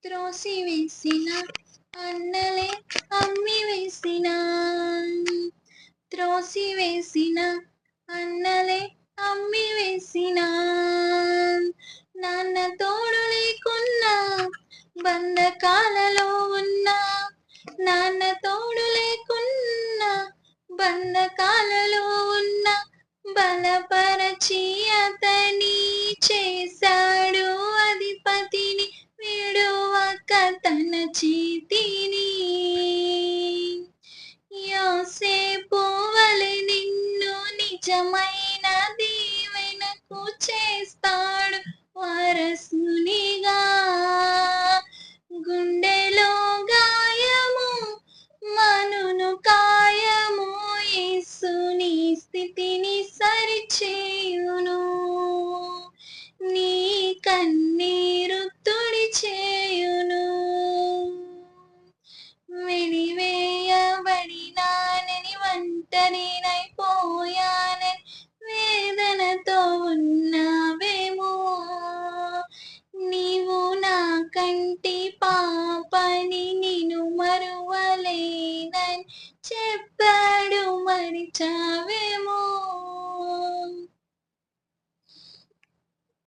త్రోసివేసిన అన్నలే అమ్మివేసిన, త్రోసివేసిన అన్నలే అమ్మివేసిన, నాన్న తోడు లేకున్నా బంధకాలలో ఉన్నా, నాన్న తోడు లేకున్నా బంధకాలలో ఉన్న బలపరచి అతని చేశాడు అధిపతిని, విడువక తన చేతిని. యోసేపు వలె నిన్ను నిజమైన దీవెనకు చేస్తాడు వారసునిగా. గుండెలో గాయము మనును కాయము, యేసుని స్థితిని సరిచేయును, నీ కన్నీరు తుడిచేయును. వెలివేయబడినానని ఒంటరినైపోయానని వేదనతో ఉన్నావేమో, నీవు నా కంటి పాపని నిన్ను మరువలేనని చెప్పాడు మరిచావేమో.